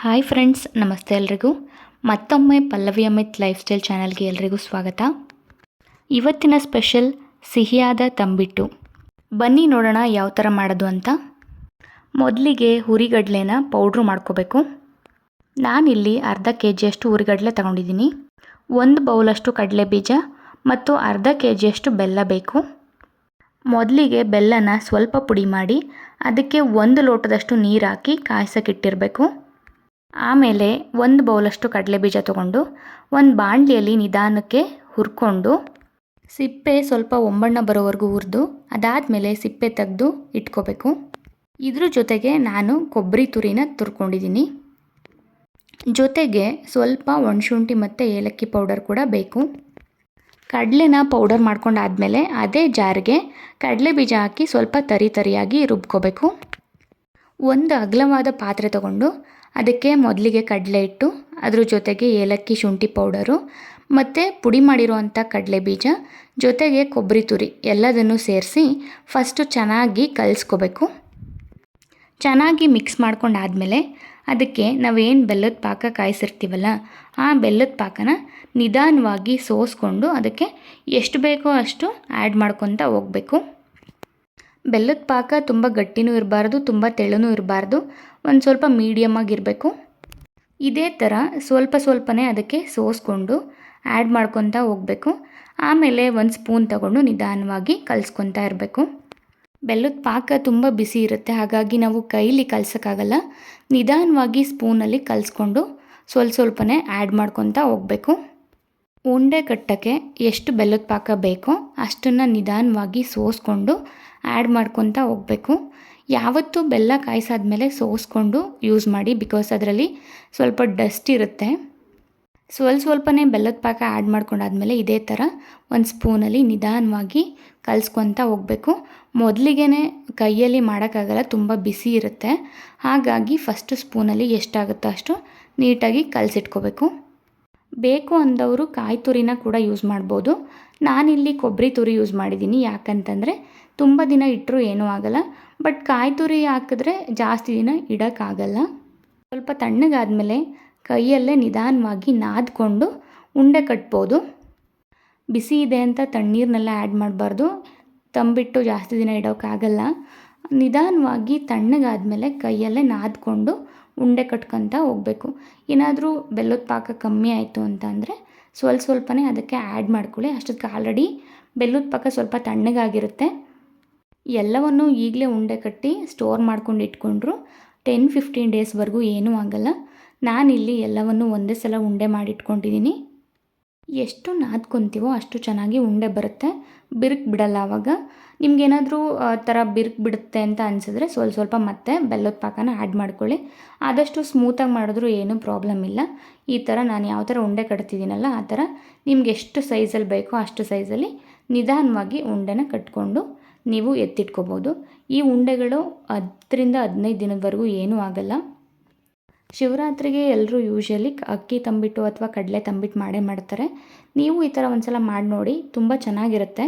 Hi friends, ನಮಸ್ತೆ ಎಲ್ರಿಗೂ. ಮತ್ತೊಮ್ಮೆ ಪಲ್ಲವಿ ಅಮಿತ್ ಲೈಫ್ ಸ್ಟೈಲ್ ಚಾನಲ್ಗೆ ಎಲ್ರಿಗೂ ಸ್ವಾಗತ. ಇವತ್ತಿನ ಸ್ಪೆಷಲ್ ಸಿಹಿಯಾದ ತಂಬಿಟ್ಟು. ಬನ್ನಿ ನೋಡೋಣ ಯಾವ ಥರ ಮಾಡೋದು ಅಂತ. ಮೊದಲಿಗೆ ಹುರಿಗಡಲೆನ ಪೌಡ್ರು ಮಾಡ್ಕೋಬೇಕು. ನಾನಿಲ್ಲಿ ಅರ್ಧ KGಯಷ್ಟು ಹುರಿಗಡಲೆ ತಗೊಂಡಿದ್ದೀನಿ. 1 ಬೌಲಷ್ಟು ಕಡಲೆ ಬೀಜ ಮತ್ತು ಅರ್ಧ KGಯಷ್ಟು ಬೆಲ್ಲ ಬೇಕು. ಮೊದಲಿಗೆ ಬೆಲ್ಲನ ಸ್ವಲ್ಪ ಪುಡಿ ಮಾಡಿ ಅದಕ್ಕೆ 1 ಲೋಟದಷ್ಟು ನೀರು ಹಾಕಿ ಕಾಯ್ಸೋಕ್ಕಿಟ್ಟಿರಬೇಕು. ಆಮೇಲೆ 1 ಬೌಲಷ್ಟು ಕಡಲೆ ಬೀಜ ತೊಗೊಂಡು ಒಂದು ಬಾಣಲಿಯಲ್ಲಿ ನಿಧಾನಕ್ಕೆ ಹುರ್ಕೊಂಡು ಸಿಪ್ಪೆ ಸ್ವಲ್ಪ ಒಂಬಣ್ಣ ಬರೋವರೆಗೂ ಹುರಿದು ಅದಾದಮೇಲೆ ಸಿಪ್ಪೆ ತೆಗೆದು ಇಟ್ಕೋಬೇಕು. ಇದ್ರ ಜೊತೆಗೆ ನಾನು ಕೊಬ್ಬರಿ ತುರಿನ ತುರ್ಕೊಂಡಿದ್ದೀನಿ. ಜೊತೆಗೆ ಸ್ವಲ್ಪ ಒಣಶುಂಠಿ ಮತ್ತು ಏಲಕ್ಕಿ ಪೌಡರ್ ಕೂಡ ಬೇಕು. ಕಡಲೆನ ಪೌಡರ್ ಮಾಡ್ಕೊಂಡಾದಮೇಲೆ ಅದೇ ಜಾರಿಗೆ ಕಡಲೆ ಬೀಜ ಹಾಕಿ ಸ್ವಲ್ಪ ತರಿಯಾಗಿ ರುಬ್ಕೋಬೇಕು. ಒಂದು ಅಗಲವಾದ ಪಾತ್ರೆ ತಗೊಂಡು ಅದಕ್ಕೆ ಮೊದಲಿಗೆ ಕಡಲೆ ಇಟ್ಟು ಅದ್ರ ಜೊತೆಗೆ ಏಲಕ್ಕಿ ಶುಂಠಿ ಪೌಡರು ಮತ್ತು ಪುಡಿ ಮಾಡಿರುವಂಥ ಕಡಲೆ ಬೀಜ ಜೊತೆಗೆ ಕೊಬ್ಬರಿ ತುರಿ ಎಲ್ಲದನ್ನು ಸೇರಿಸಿ ಫಸ್ಟು ಚೆನ್ನಾಗಿ ಕಲಿಸ್ಕೋಬೇಕು. ಚೆನ್ನಾಗಿ ಮಿಕ್ಸ್ ಮಾಡ್ಕೊಂಡಾದಮೇಲೆ ಅದಕ್ಕೆ ನಾವೇನು ಬೆಲ್ಲದ ಪಾಕ ಕಾಯಿಸಿರ್ತೀವಲ್ಲ ಆ ಬೆಲ್ಲದ ಪಾಕನ ನಿಧಾನವಾಗಿ ಸೋಸ್ಕೊಂಡು ಅದಕ್ಕೆ ಎಷ್ಟು ಬೇಕೋ ಅಷ್ಟು ಆ್ಯಡ್ ಮಾಡ್ಕೊತ ಹೋಗಬೇಕು. ಬೆಲ್ಲದ ಪಾಕ ತುಂಬ ಗಟ್ಟಿನೂ ಇರಬಾರ್ದು, ತುಂಬ ತೆಳುನೂ ಇರಬಾರ್ದು, ಒಂದು ಸ್ವಲ್ಪ ಮೀಡಿಯಮ್ ಆಗಿರಬೇಕು. ಇದೇ ಥರ ಸ್ವಲ್ಪನೇ ಅದಕ್ಕೆ ಸೋಸ್ಕೊಂಡು ಆ್ಯಡ್ ಮಾಡ್ಕೊತಾ ಹೋಗಬೇಕು. ಆಮೇಲೆ ಒಂದು ಸ್ಪೂನ್ ತಗೊಂಡು ನಿಧಾನವಾಗಿ ಕಲಿಸ್ಕೊತಾ ಇರಬೇಕು. ಬೆಲ್ಲದ ಪಾಕ ತುಂಬ ಬಿಸಿ ಇರುತ್ತೆ, ಹಾಗಾಗಿ ನಾವು ಕೈಲಿ ಕಲಸೋಕ್ಕಾಗಲ್ಲ. ನಿಧಾನವಾಗಿ ಸ್ಪೂನಲ್ಲಿ ಕಲಿಸ್ಕೊಂಡು ಸ್ವಲ್ಪನೇ ಆ್ಯಡ್ ಮಾಡ್ಕೊತಾ ಹೋಗಬೇಕು. ಉಂಡೆ ಕಟ್ಟೋಕ್ಕೆ ಎಷ್ಟು ಬೆಲ್ಲದ ಪಾಕ ಬೇಕೋ ಅಷ್ಟನ್ನು ನಿಧಾನವಾಗಿ ಸೋಸ್ಕೊಂಡು ಆ್ಯಡ್ ಮಾಡ್ಕೊತಾ ಹೋಗಬೇಕು. ಯಾವತ್ತೂ ಬೆಲ್ಲ ಕಾಯಿಸಾದ್ಮೇಲೆ ಸೋಸ್ಕೊಂಡು ಯೂಸ್ ಮಾಡಿ, ಬಿಕಾಸ್ ಅದರಲ್ಲಿ ಸ್ವಲ್ಪ ಡಸ್ಟ್ ಇರುತ್ತೆ. ಸ್ವಲ್ಪನೇ ಬೆಲ್ಲದ ಪಾಕ ಆ್ಯಡ್ ಮಾಡ್ಕೊಂಡಾದ್ಮೇಲೆ ಇದೇ ಥರ ಒಂದು ಸ್ಪೂನಲ್ಲಿ ನಿಧಾನವಾಗಿ ಕಲಿಸ್ಕೊತಾ ಹೋಗಬೇಕು. ಮೊದಲಿಗೆ ಕೈಯಲ್ಲಿ ಮಾಡೋಕ್ಕಾಗಲ್ಲ, ತುಂಬ ಬಿಸಿ ಇರುತ್ತೆ. ಹಾಗಾಗಿ ಫಸ್ಟು ಸ್ಪೂನಲ್ಲಿ ಎಷ್ಟಾಗುತ್ತೋ ಅಷ್ಟು ನೀಟಾಗಿ ಕಲಸಿಟ್ಕೋಬೇಕು. ಬೇಕು ಅಂದವರು ಕಾಯಿ ತುರಿನ ಕೂಡ ಯೂಸ್ ಮಾಡ್ಬೋದು. ನಾನಿಲ್ಲಿ ಕೊಬ್ಬರಿ ತುರಿ ಯೂಸ್ ಮಾಡಿದ್ದೀನಿ. ಯಾಕಂತಂದರೆ ತುಂಬ ದಿನ ಇಟ್ಟರೂ ಏನೂ ಆಗಲ್ಲ, ಬಟ್ ಕಾಯಿ ತುರಿ ಹಾಕಿದ್ರೆ ಜಾಸ್ತಿ ದಿನ ಇಡೋಕ್ಕಾಗಲ್ಲ. ಸ್ವಲ್ಪ ತಣ್ಣಗಾದಮೇಲೆ ಕೈಯಲ್ಲೇ ನಿಧಾನವಾಗಿ ನಾದ್ಕೊಂಡು ಉಂಡೆ ಕಟ್ಬೋದು. ಬಿಸಿ ಇದೆ ಅಂತ ತಣ್ಣೀರನ್ನೆಲ್ಲ ಆ್ಯಡ್ ಮಾಡಬಾರ್ದು, ತಂಬಿಟ್ಟು ಜಾಸ್ತಿ ದಿನ ಇಡೋಕ್ಕಾಗಲ್ಲ. ನಿಧಾನವಾಗಿ ತಣ್ಣಗಾದಮೇಲೆ ಕೈಯಲ್ಲೇ ನಾದ್ಕೊಂಡು ಉಂಡೆ ಕಟ್ಕೊತಾ ಹೋಗಬೇಕು. ಏನಾದರೂ ಬೆಲ್ಲದ ಪಾಕ ಕಮ್ಮಿ ಆಯಿತು ಅಂತ ಅಂದರೆ ಸ್ವಲ್ಪನೇ ಅದಕ್ಕೆ ಆ್ಯಡ್ ಮಾಡ್ಕೊಳ್ಳಿ. ಅಷ್ಟಕ್ಕೆ ಆಲ್ರೆಡಿ ಬೆಲ್ಲದ ಪಾಕ ಸ್ವಲ್ಪ ತಣ್ಣಗಾಗಿರುತ್ತೆ. ಎಲ್ಲವನ್ನು ಈಗಲೇ ಉಂಡೆ ಕಟ್ಟಿ ಸ್ಟೋರ್ ಮಾಡ್ಕೊಂಡು ಇಟ್ಕೊಂಡ್ರು 10-15 ಡೇಸ್ವರೆಗೂ ಏನೂ ಆಗಲ್ಲ. ನಾನಿಲ್ಲಿ ಎಲ್ಲವನ್ನು ಒಂದೇ ಸಲ ಉಂಡೆ ಮಾಡಿಟ್ಕೊಂಡಿದ್ದೀನಿ. ಎಷ್ಟು ನಾದ್ಕೊತೀವೋ ಅಷ್ಟು ಚೆನ್ನಾಗಿ ಉಂಡೆ ಬರುತ್ತೆ, ಬಿರುಕು ಬಿಡಲ್ಲ. ಆವಾಗ ನಿಮ್ಗೇನಾದರೂ ಥರ ಬಿರುಕು ಬಿಡುತ್ತೆ ಅಂತ ಅನಿಸಿದ್ರೆ ಸ್ವಲ್ಪ ಮತ್ತೆ ಬೆಲ್ಲದ ಪಾಕನ ಆ್ಯಡ್ ಮಾಡ್ಕೊಳ್ಳಿ. ಆದಷ್ಟು ಸ್ಮೂತಾಗಿ ಮಾಡಿದ್ರೂ ಏನೂ ಪ್ರಾಬ್ಲಮ್ ಇಲ್ಲ. ಈ ಥರ ನಾನು ಯಾವ ಥರ ಉಂಡೆ ಕಟ್ತಿದ್ದೀನಲ್ಲ ಆ ಥರ ನಿಮ್ಗೆ ಎಷ್ಟು ಸೈಜಲ್ಲಿ ಬೇಕೋ ಅಷ್ಟು ಸೈಜಲ್ಲಿ ನಿಧಾನವಾಗಿ ಉಂಡೆನ ಕಟ್ಕೊಂಡು ನೀವು ಎತ್ತಿಟ್ಕೋಬೋದು. ಈ ಉಂಡೆಗಳು 10-15 ದಿನದವರೆಗೂ ಏನೂ ಆಗಲ್ಲ. ಶಿವರಾತ್ರಿಗೆ ಎಲ್ಲರೂ ಯೂಶ್ವಲಿ ಅಕ್ಕಿ ತಂಬಿಟ್ಟು ಅಥವಾ ಕಡಲೆ ತಂಬಿಟ್ಟು ಮಾಡ್ತಾರೆ. ನೀವು ಈ ಥರ ಒಂದು ಸಲ ಮಾಡಿ ನೋಡಿ, ತುಂಬ ಚೆನ್ನಾಗಿರುತ್ತೆ.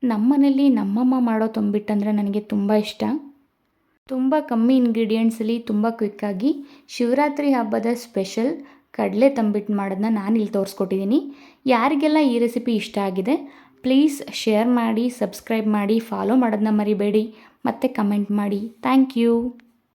ನಮ್ಮ ಮನೇಲಿ ನಮ್ಮಮ್ಮ ಮಾಡೋ ತಂಬಿಟ್ಟು ಅಂದರೆ ನನಗೆ ತುಂಬ ಇಷ್ಟ. ತುಂಬ ಕಮ್ಮಿ ಇಂಗ್ರೀಡಿಯೆಂಟ್ಸಲ್ಲಿ ತುಂಬ ಕ್ವಿಕ್ಕಾಗಿ ಶಿವರಾತ್ರಿ ಹಬ್ಬದ ಸ್ಪೆಷಲ್ ಕಡಲೆ ತಂಬಿಟ್ಟು ಮಾಡೋದನ್ನ ನಾನಿಲ್ಲಿ ತೋರಿಸ್ಕೊಟ್ಟಿದ್ದೀನಿ. ಯಾರಿಗೆಲ್ಲ ಈ ರೆಸಿಪಿ ಇಷ್ಟ ಆಗಿದೆ ಪ್ಲೀಸ್ ಶೇರ್ ಮಾಡಿ, ಸಬ್ಸ್ಕ್ರೈಬ್ ಮಾಡಿ, ಫಾಲೋ ಮಾಡೋದನ್ನ ಮರಿಬೇಡಿ ಮತ್ತು ಕಮೆಂಟ್ ಮಾಡಿ. Thank you.